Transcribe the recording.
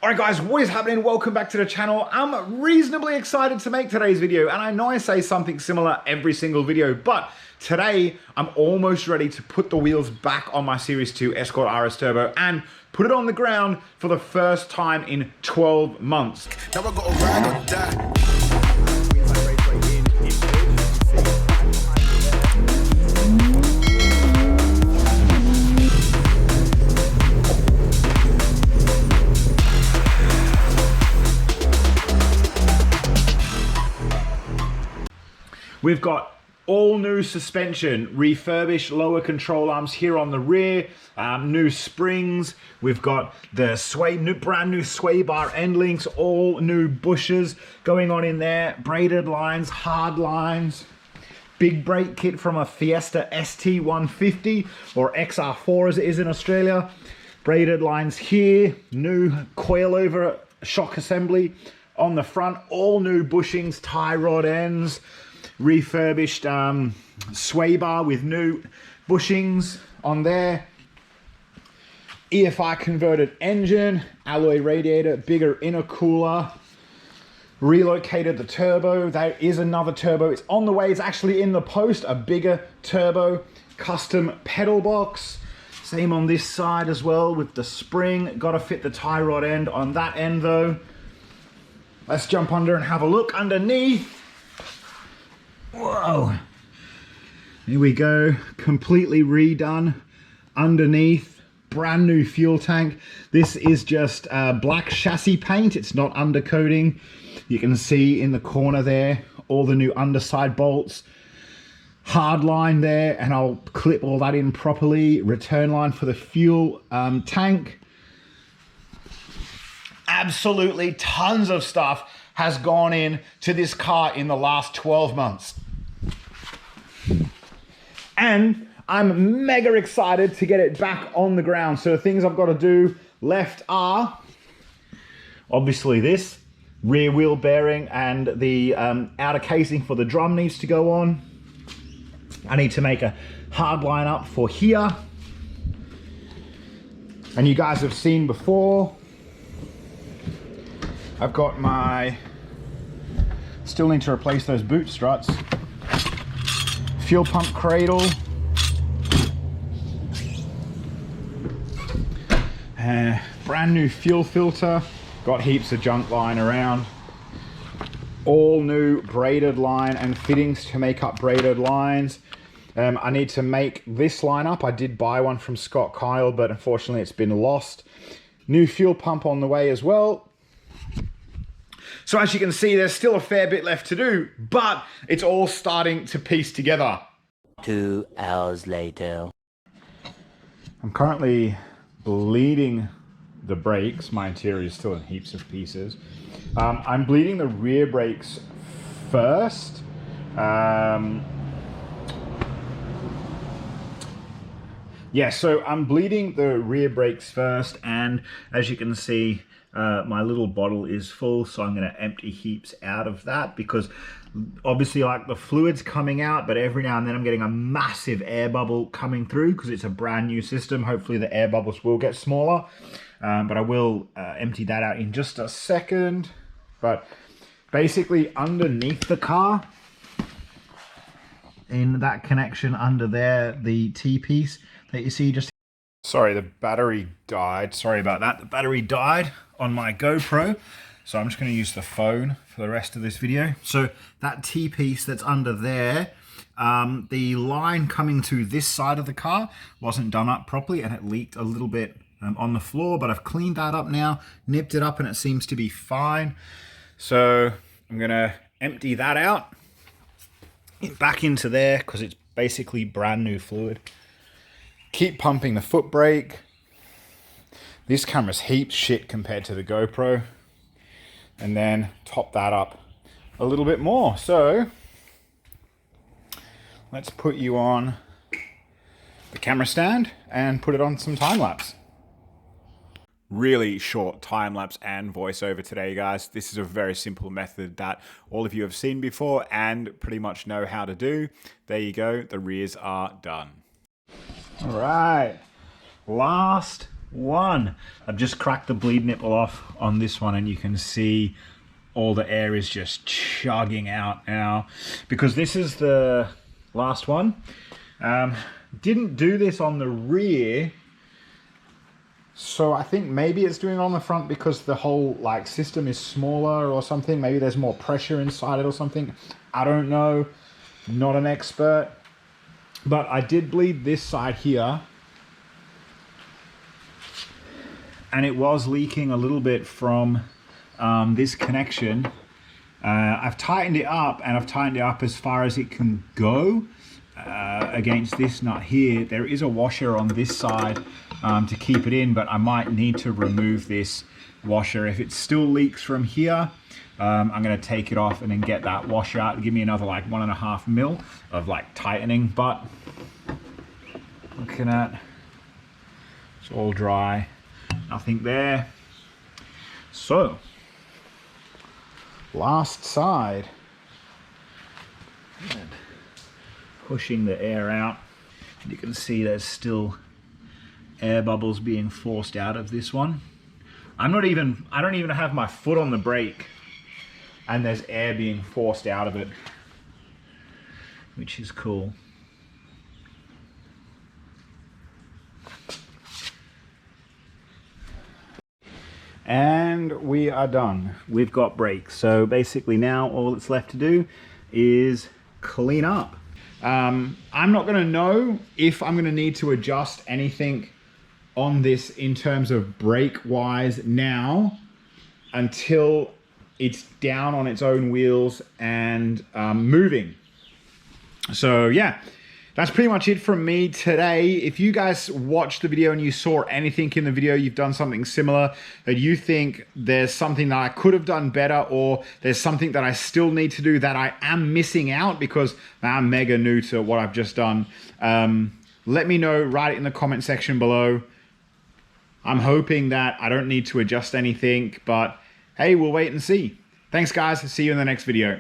Alright guys, what is happening? Welcome back to the channel. I'm reasonably excited to make today's video, and I know I say something similar every single video, but today I'm almost ready to put the wheels back on my Series 2 Escort RS Turbo and put it on the ground for the first time in 12 months. Now I gotta ride or die. We've got all new suspension, refurbished lower control arms here on the rear, new springs. We've got the brand new sway bar end links, all new bushes going on in there, braided lines, hard lines, big brake kit from a Fiesta ST150 or XR4 as it is in Australia. Braided lines here, new coilover shock assembly on the front, all new bushings, tie rod ends, refurbished sway bar with new bushings on there, EFI converted engine, alloy radiator, bigger intercooler, relocated the turbo. There is another turbo, it's on the way, it's actually in the post, a bigger turbo, custom pedal box, same on this side as well with the spring. Got to fit the tie rod end on that end though. Let's jump under and have a look underneath. Whoa, here we go, completely redone underneath, brand new fuel tank. This is just black chassis paint, it's not undercoating. You can see in the corner there all the new underside bolts, hard line there, and I'll clip all that in properly. Return line for the fuel tank. Absolutely tons of stuff has gone in to this car in the last 12 months. And I'm mega excited to get it back on the ground. So the things I've got to do left are obviously this rear wheel bearing, and the outer casing for the drum needs to go on. I need to make a hard line up for here. And you guys have seen before, I've got still need to replace those boot struts. Fuel pump cradle. Brand new fuel filter. Got heaps of junk lying around. All new braided line and fittings to make up braided lines. I need to make this line up. I did buy one from Scott Kyle, but unfortunately it's been lost. New fuel pump on the way as well. So as you can see, there's still a fair bit left to do, but it's all starting to piece together. 2 hours later. I'm currently bleeding the brakes. My interior is still in heaps of pieces. I'm bleeding the rear brakes first. Yeah, so I'm bleeding the rear brakes first, and as you can see, my little bottle is full, so I'm going to empty heaps out of that, because obviously like the fluid's coming out, but every now and then I'm getting a massive air bubble coming through because it's a brand new system. Hopefully the air bubbles will get smaller, but I will empty that out in just a second. But basically underneath the car, in that connection under there, the T-piece that you see just... Sorry, the battery died. Sorry about that. The battery died on my GoPro, so I'm just going to use the phone for the rest of this video. So that T-piece that's under there, the line coming to this side of the car wasn't done up properly, and it leaked a little bit on the floor, but I've cleaned that up now, nipped it up, and it seems to be fine. So I'm going to empty that out back into there because it's basically brand new fluid. Keep pumping the foot brake. This camera's heaps shit compared to the GoPro. And then top that up a little bit more. So let's put you on the camera stand and put it on some time lapse. Really short time lapse and voiceover today, guys. This is a very simple method that all of you have seen before and pretty much know how to do. There you go, the rears are done. All right, last one. I've just cracked the bleed nipple off on this one, and you can see all the air is just chugging out now because this is the last one. Didn't do this on the rear, so I think maybe it's doing it on the front because the whole like system is smaller or something. Maybe there's more pressure inside it or something. I don't know, not an expert. But I did bleed this side here, and it was leaking a little bit from this connection. I've tightened it up, and I've tightened it up as far as it can go against this nut here. There is a washer on this side to keep it in, but I might need to remove this washer. If it still leaks from here, I'm going to take it off and then get that washer out. Give me another like 1.5 mil of like tightening, but looking at, it's all dry, nothing there. So last side, and pushing the air out, and you can see there's still air bubbles being forced out of this one. I don't even have my foot on the brake, and there's air being forced out of it, which is cool. And we are done. We've got brakes. So basically now all that's left to do is clean up. I'm not gonna know if I'm gonna need to adjust anything on this in terms of brake wise now until it's down on its own wheels and moving. So yeah, that's pretty much it from me today. If you guys watched the video and you saw anything in the video, you've done something similar, that you think there's something that I could have done better, or there's something that I still need to do that I am missing out because I'm mega new to what I've just done, let me know, write it in the comment section below. I'm hoping that I don't need to adjust anything, but hey, we'll wait and see. Thanks guys, see you in the next video.